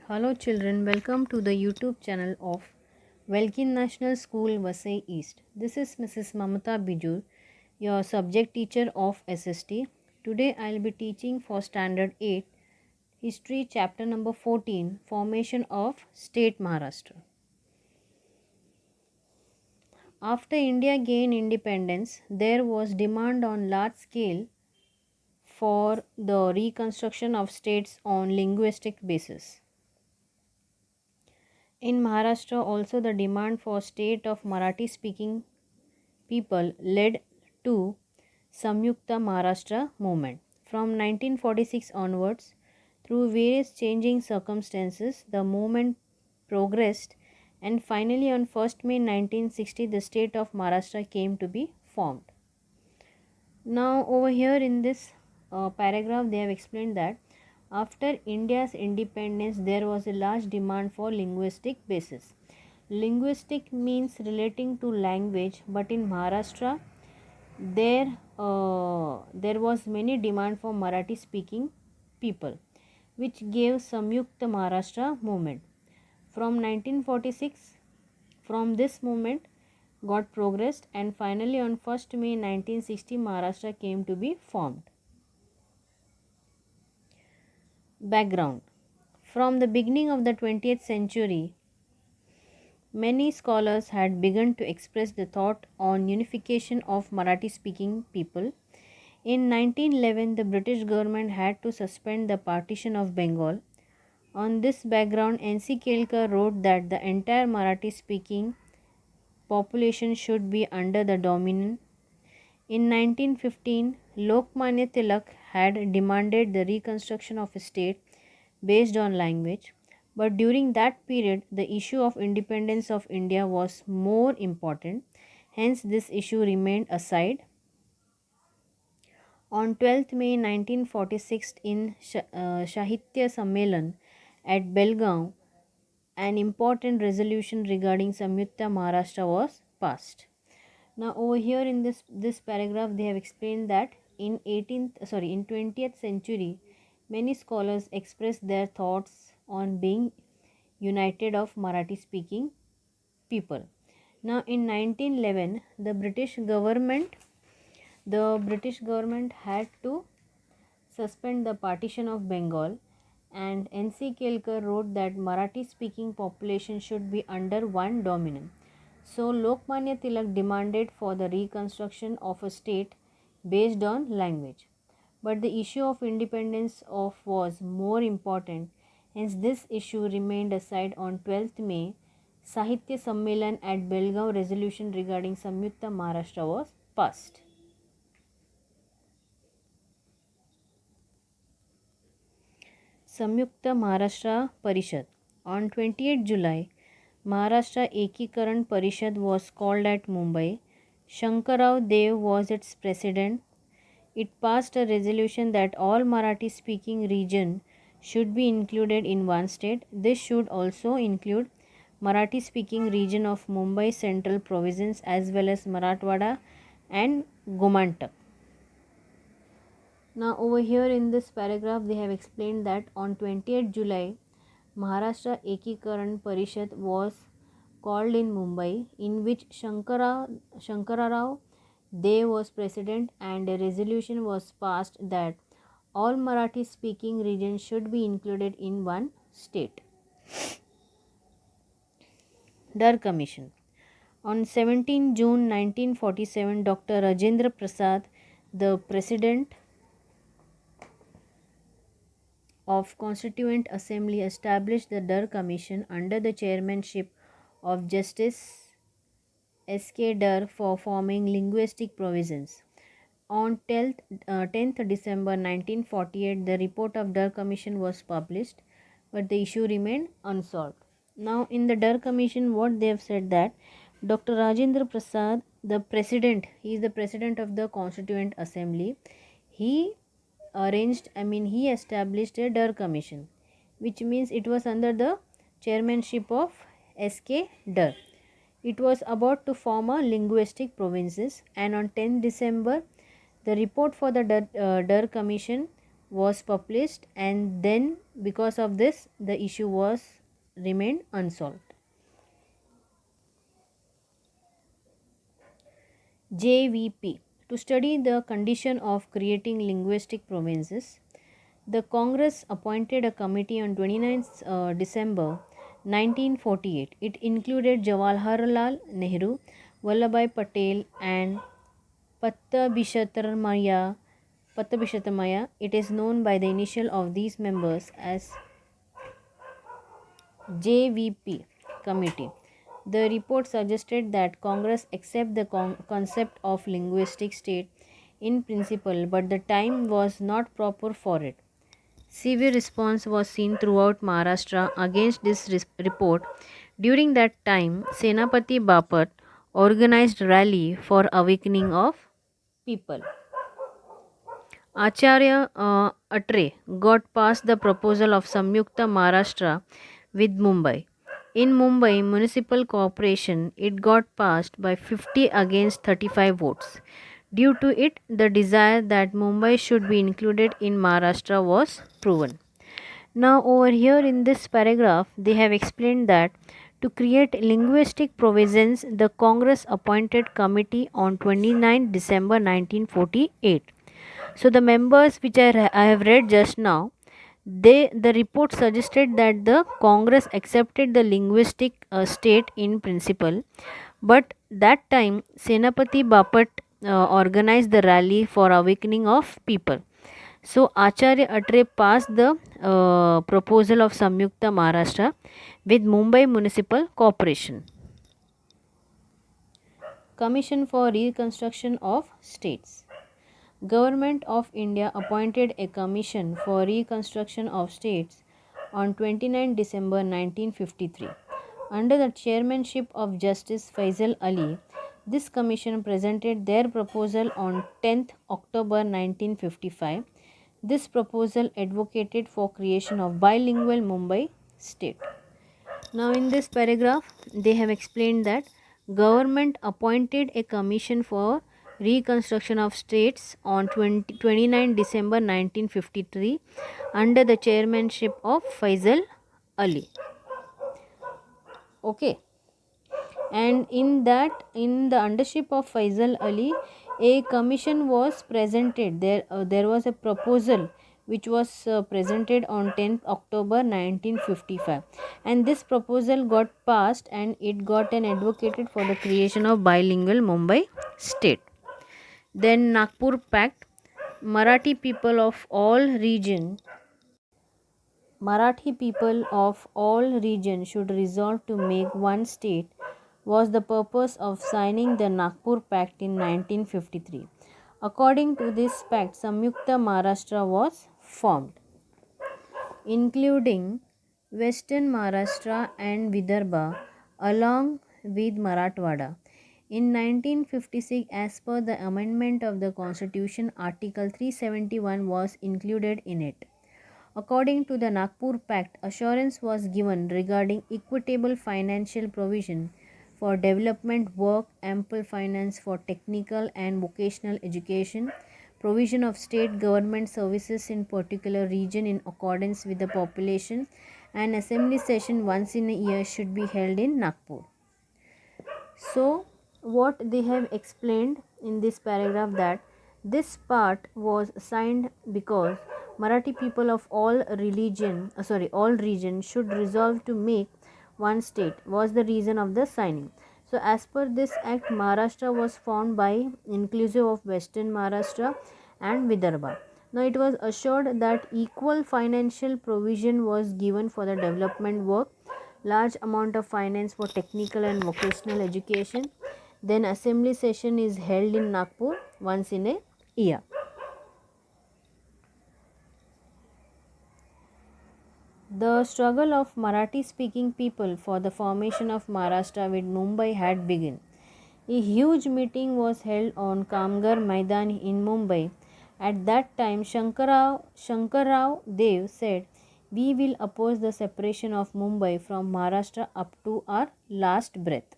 Hello children, welcome to the YouTube channel of Velkin National School, Vasai East. This is Mrs. Mamata Bijur, your subject teacher of SST. Today I will be teaching for Standard 8, History chapter number 14, Formation of State Maharashtra. After India gained independence, there was demand on large scale for the reconstruction of states on linguistic basis. In Maharashtra also the demand for state of Marathi speaking people led to Samyukta Maharashtra movement. From 1946 onwards, through various changing circumstances, the movement progressed and finally on 1st May 1960 the state of Maharashtra came to be formed. Now over here in this paragraph they have explained that after India's independence there was a large demand for linguistic basis. Linguistic means relating to language, but in Maharashtra there was many demand for Marathi speaking people, which gave Samyukta Maharashtra movement. From 1946, from this movement got progressed and finally on 1st May 1960 Maharashtra came to be formed. Background. From the beginning of the 20th century, many scholars had begun to express the thought on unification of Marathi speaking people. In 1911, the British government had to suspend the partition of Bengal. On this background, N.C. Kelkar wrote that the entire Marathi speaking population should be under the dominion. In 1915, Lokmanya Tilak had demanded the reconstruction of a state based on language, but during that period the issue of independence of India was more important, hence this issue remained aside. On 12th May 1946 in Sahitya Sammelan at Belgaum, an important resolution regarding Samyukta Maharashtra was passed. Now over here in this paragraph they have explained that in 20th century many scholars expressed their thoughts on being united of Marathi speaking people. Now in 1911 the British government had to suspend the partition of Bengal, and N.C. Kelkar wrote that Marathi speaking population should be under one dominion. So Lokmanya Tilak demanded for the reconstruction of a state based on language. But the issue of independence of was more important, hence this issue remained aside. On 12th May, Sahitya Sammelan at Belgaum resolution regarding Samyukta Maharashtra was passed. Samyukta Maharashtra Parishad. On 28 July, Maharashtra Ekikaran Parishad was called at Mumbai. Shankarrao Dev was its president. It passed a resolution that all Marathi speaking region should be included in one state. This should also include Marathi speaking region of Mumbai Central Province as well as Marathwada and Gomantak. Now over here in this paragraph they have explained that on 28 July Maharashtra Ekikaran Parishad was called in Mumbai, in which Shankarrao Dev was president, and a resolution was passed that all Marathi speaking regions should be included in one state. Dar Commission. On 17 June 1947, Dr. Rajendra Prasad, the president of Constituent Assembly, established the Dar Commission under the chairmanship of Justice S.K. Dar for forming linguistic provisions. On 10th December 1948, the report of Dar Commission was published, but the issue remained unsolved. Now, in the Dar Commission, what they have said that Dr. Rajendra Prasad, the president, he is the president of the Constituent Assembly. He established a Dar Commission, which means it was under the chairmanship of S.K. Dar. It was about to form a linguistic provinces, and on 10 December, the report for the Dar Commission was published, and then because of this the issue was remained unsolved. JVP, to study the condition of creating linguistic provinces. The Congress appointed a committee on 29th December 1948. It included Jawaharlal Nehru, Vallabhbhai Patel, and Pattabhishatamaya. Pattabhishatamaya. It is known by the initial of these members as JVP committee. The report suggested that Congress accept the concept of linguistic state in principle, but the time was not proper for it. Severe response was seen throughout Maharashtra against this report. During that time, Senapati Bapat organized rally for awakening of people. Acharya Atre got past the proposal of Samyukta Maharashtra with Mumbai. In Mumbai Municipal Corporation, it got passed by 50 against 35 votes. Due to it, the desire that Mumbai should be included in Maharashtra was proven. Now, over here in this paragraph, they have explained that to create linguistic provisions, the Congress appointed committee on 29 December 1948. So the members which I have read just now, the report suggested that the Congress accepted the linguistic state in principle, but that time Senapati Bapat organized the rally for awakening of people. So Acharya Atre passed the proposal of Samyukta Maharashtra with Mumbai Municipal Corporation. Commission for Reconstruction of States. Government of India appointed a commission for reconstruction of states on 29 December 1953. Under the chairmanship of Justice Faisal Ali, this commission presented their proposal on 10th October 1955. This proposal advocated for creation of bilingual Mumbai state. Now in this paragraph they have explained that government appointed a commission for reconstruction of states on 29 December 1953 under the chairmanship of Faisal Ali. Okay, and in the undership of Faisal Ali, a commission was presented. There was a proposal which was presented on 10th October 1955, and this proposal got passed and it got an advocated for the creation of bilingual Mumbai state. Then Nagpur Pact, Marathi people of all region Marathi people of all regions should resolve to make one state was the purpose of signing the Nagpur Pact in 1953. According to this pact, Samyukta Maharashtra was formed, including Western Maharashtra and Vidarbha along with Marathwada. In 1956, as per the amendment of the Constitution, Article 371 was included in it. According to the Nagpur Pact, assurance was given regarding equitable financial provision for development work, ample finance for technical and vocational education, provision of state government services in particular region in accordance with the population, and assembly session once in a year should be held in Nagpur. So, what they have explained in this paragraph that this part was signed because Marathi people of all all regions should resolve to make one state was the reason of the signing. So, as per this act, Maharashtra was formed by inclusive of Western Maharashtra and Vidarbha. Now, it was assured that equal financial provision was given for the development work, large amount of finance for technical and vocational education. Then assembly session is held in Nagpur once in a year. The struggle of Marathi speaking people for the formation of Maharashtra with Mumbai had begun. A huge meeting was held on Kamgar Maidan in Mumbai. At that time, Shankarrao Dev said, "We will oppose the separation of Mumbai from Maharashtra up to our last breath."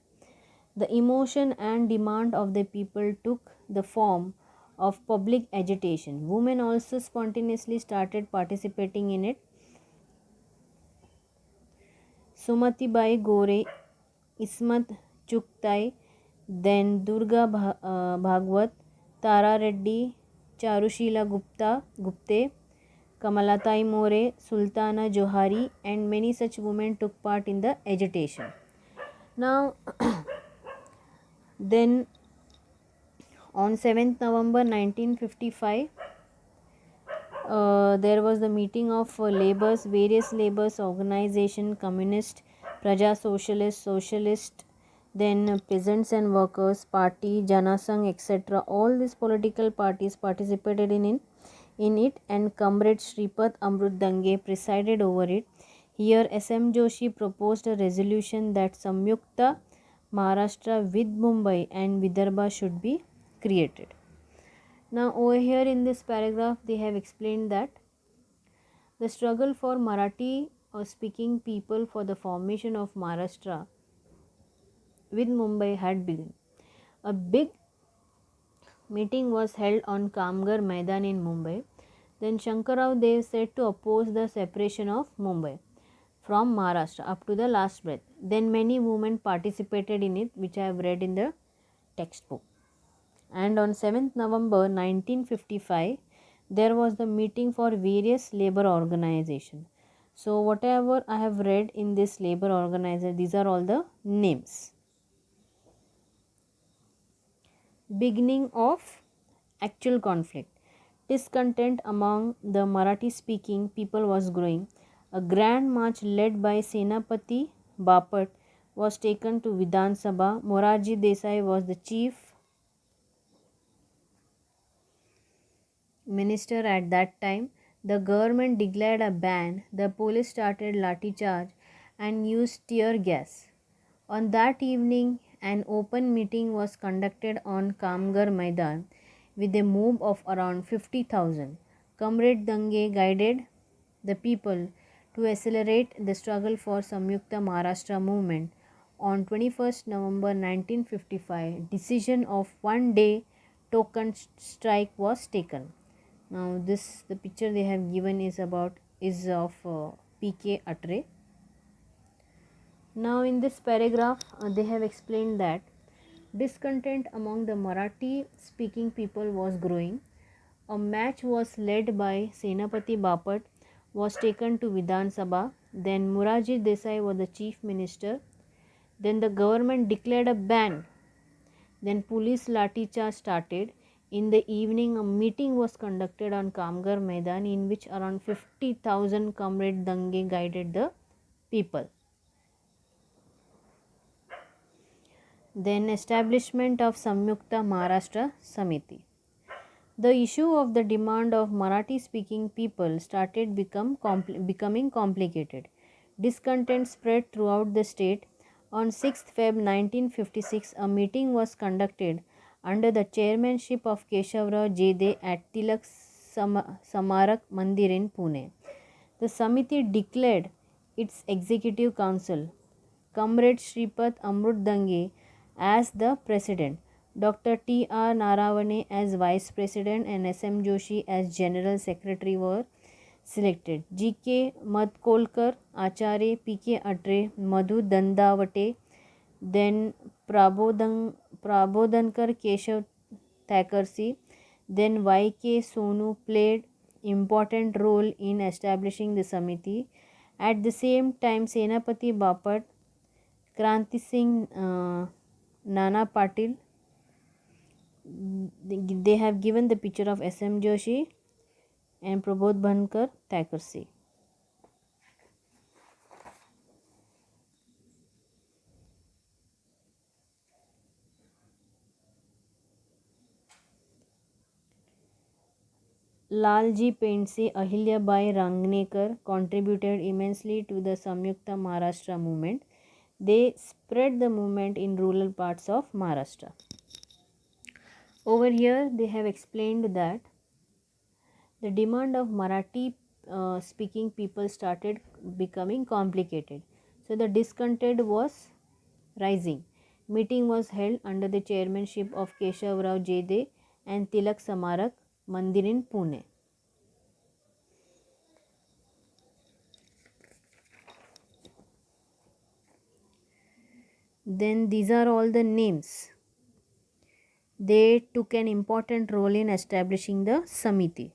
The emotion and demand of the people took the form of public agitation. Women also spontaneously started participating in it. Sumatibai Gore, Ismat Chugtai, then Durga Bhagwat, Tara Reddy, Charushila Gupte, Kamalatai More, Sultana Johari, and many such women took part in the agitation. Now, then on 7th November 1955, there was the meeting of various laborers organization, communist, Praja Socialist, Socialist, then peasants and workers party, Janasangh, etc. All these political parties participated in it, and Comrade Shripad Amrut Dange presided over it. Here SM Joshi proposed a resolution that Samyukta Maharashtra with Mumbai and Vidarbha should be created. Now over here in this paragraph they have explained that the struggle for Marathi speaking people for the formation of Maharashtra with Mumbai had begun. A big meeting was held on Kamgar Maidan in Mumbai. Then Shankarrao Dev said to oppose the separation of Mumbai from Maharashtra up to the last breath. Then many women participated in it, which I have read in the textbook. And on 7th November 1955, there was the meeting for various labor organizations. So whatever I have read in this labor organization, these are all the names. Beginning of actual conflict. Discontent among the Marathi speaking people was growing. A grand march led by Senapati Bapat was taken to Vidhan Sabha. Morarji Desai was the chief minister at that time. The government declared a ban. The police started lathi charge and used tear gas. On that evening, an open meeting was conducted on Kamgar Maidan with a mob of around 50,000. Comrade Dange guided the people to accelerate the struggle for Samyukta Maharashtra movement. On 21st November 1955, decision of 1 day token strike was taken. Now the picture they have given is of P.K. Atre. Now in this paragraph they have explained that discontent among the Marathi speaking people was growing. A match was led by Senapati Bapat was taken to Vidhan Sabha. Then Morarji Desai was the chief minister. Then the government declared a ban. Then police lathi charge started. In the evening, a meeting was conducted on Kamgar Maidan in which around 50,000 Comrade Dange guided the people. Then establishment of Samyukta Maharashtra Samiti. The issue of the demand of Marathi speaking people started becoming complicated. Discontent spread throughout the state. On 6th Feb 1956, a meeting was conducted under the chairmanship of Keshavrao Jede at Tilak Samarak Mandir in Pune. The Samiti declared its executive council, Comrade Shripad Amrut Dange as the president, Dr. T. R. Naravane as vice president, and S. M. Joshi as general secretary were selected. G. K. Madkolkar, Acharya, P. K. Atre, Madhu Dandavate, then Prabodhankar Keshav Thakursi, then Y. K. Sonu played important role in establishing the Samiti. At the same time, Senapati Bapat, Kranti Singh, Nana Patil, they have given the picture of S. M. Joshi and Prabodh Bhankar Thakursi. Lalji Pendse, Ahilyabai Rangnekar contributed immensely to the Samyukta Maharashtra movement. They spread the movement in rural parts of Maharashtra. Over here, they have explained that the demand of Marathi speaking people started becoming complicated. So the discontent was rising. Meeting was held under the chairmanship of Keshavrao Jede and Tilak Samarak Mandir in Pune. Then these are all the names. They took an important role in establishing the Samiti.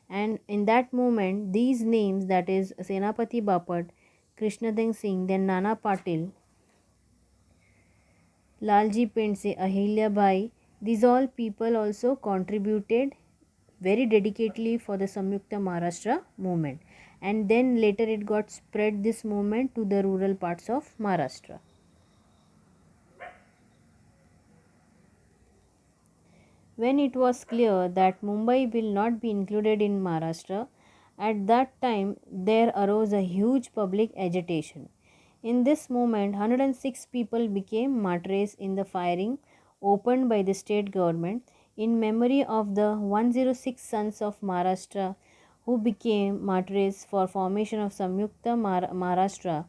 And in that moment, these names, that is Senapati Bapat, Krishnadeng Singh, then Nana Patil, Lalji Pendse, Ahilya Bai, these all people also contributed very dedicatedly for the Samyukta Maharashtra movement. And then later it got spread this movement to the rural parts of Maharashtra. When it was clear that Mumbai will not be included in Maharashtra, at that time there arose a huge public agitation. In this movement, 106 people became martyrs in the firing opened by the state government in memory of the 106 sons of Maharashtra who became martyrs for formation of Samyukta Maharashtra.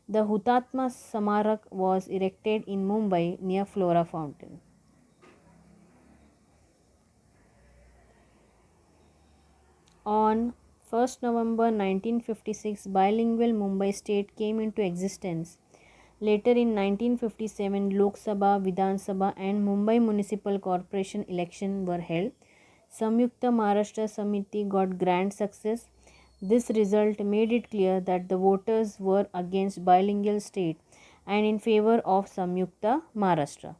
The Hutatma Samarak was erected in Mumbai near Flora Fountain. On 1st November 1956, bilingual Mumbai state came into existence. Later in 1957, Lok Sabha, Vidhan Sabha and Mumbai Municipal Corporation election were held. Samyukta Maharashtra Samiti got grand success. This result made it clear that the voters were against bilingual state and in favor of Samyukta Maharashtra.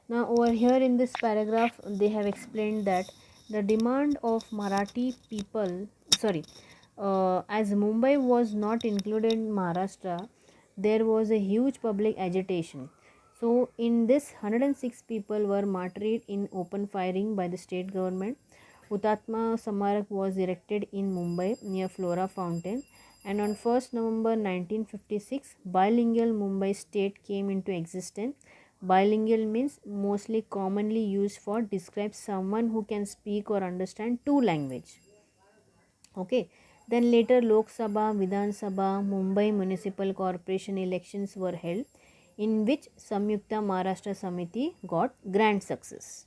Now over here in this paragraph they have explained that the demand of Marathi people, as Mumbai was not included in Maharashtra, there was a huge public agitation. So in this 106 people were martyred in open firing by the state government. Hutatma Samarak was erected in Mumbai near Flora Fountain, and on 1st November 1956 bilingual Mumbai state came into existence. Bilingual means mostly commonly used for describe someone who can speak or understand two language. Okay. Then later Lok Sabha, Vidhan Sabha, Mumbai Municipal Corporation elections were held, in which Samyukta Maharashtra Samiti got grand success.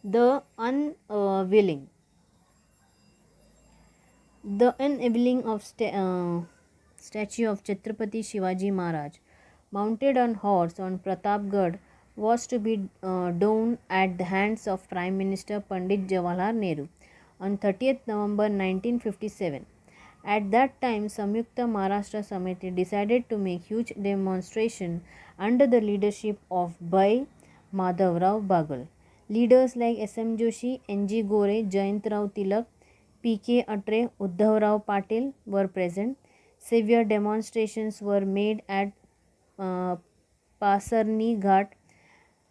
The unwilling. The unveiling of statue of Chhatrapati Shivaji Maharaj, mounted on horse on Pratapgarh, was to be done at the hands of Prime Minister Pandit Jawaharlal Nehru on 30th November 1957. At that time, Samyukta Maharashtra Samiti decided to make huge demonstration under the leadership of Bhai Madhavrao Bagal. Leaders like S.M. Joshi, N.G. Gore, Jayantrao Tilak, P.K. Atre, Uddhavrao Patil were present. Severe demonstrations were made at uh, Pasarni Ghat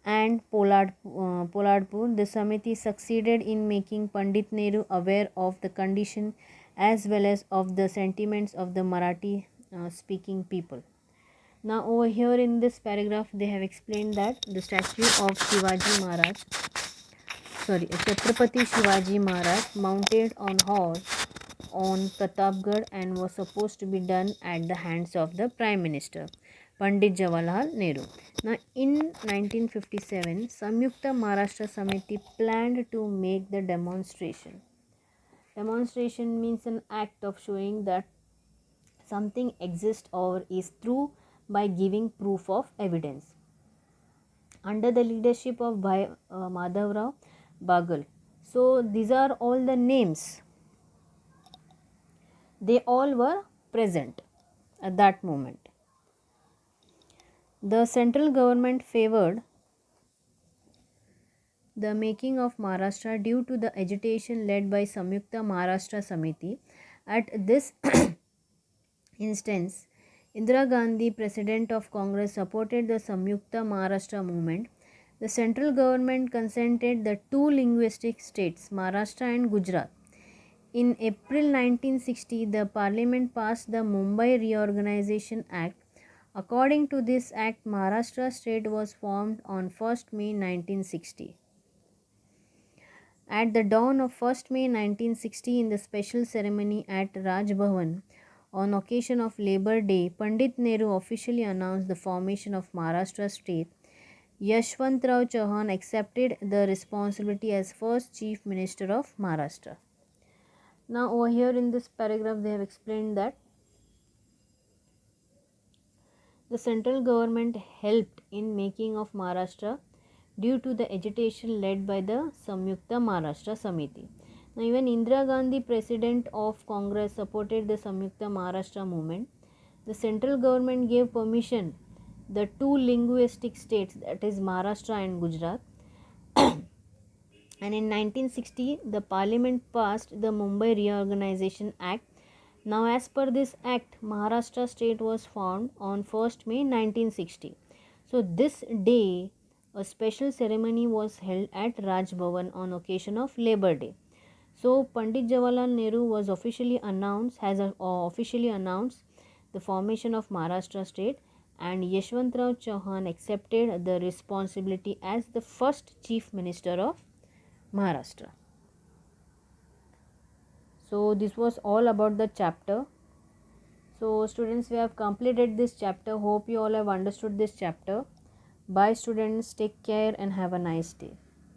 and Poladpur. The Samiti succeeded in making Pandit Nehru aware of the condition as well as of the sentiments of the Marathi speaking people. Now over here in this paragraph they have explained that the statue of Chhatrapati Shivaji Maharaj mounted on horse on Pratapgarh and was supposed to be done at the hands of the Prime Minister Pandit Jawaharlal Nehru. Now in 1957, Samyukta Maharashtra Samiti planned to make the demonstration. Demonstration means an act of showing that something exists or is true by giving proof of evidence. Under the leadership of Bhai Madhavrao Bagal. So these are all the names. They all were present at that moment. The central government favored the making of Maharashtra due to the agitation led by Samyukta Maharashtra Samiti. At this instance, Indira Gandhi, President of Congress, supported the Samyukta Maharashtra movement. The central government consented the two linguistic states, Maharashtra and Gujarat. In April 1960, the Parliament passed the Mumbai Reorganization Act. According to this act, Maharashtra state was formed on 1st May 1960. At the dawn of 1st May 1960, in the special ceremony at Raj Bhavan, on occasion of Labour Day, Pandit Nehru officially announced the formation of Maharashtra state. Yashwantrao Chauhan accepted the responsibility as first Chief Minister of Maharashtra. Now over here in this paragraph they have explained that the central government helped in making of Maharashtra due to the agitation led by the Samyukta Maharashtra Samiti. Now even Indira Gandhi, president of Congress, supported the Samyukta Maharashtra movement. The central government gave permission the two linguistic states, that is Maharashtra and Gujarat, and in 1960 the parliament passed the Mumbai Reorganization Act. Now as per this act, Maharashtra state was formed on 1st May 1960. So this day a special ceremony was held at Raj Bhavan on occasion of Labor Day. So Pandit Jawaharlal Nehru was officially announced the formation of Maharashtra state, and Yashwantrao Chauhan accepted the responsibility as the first chief minister of Maharashtra. So this was all about the chapter. So students, we have completed this chapter. Hope you all have understood this chapter. Bye students, take care and have a nice day.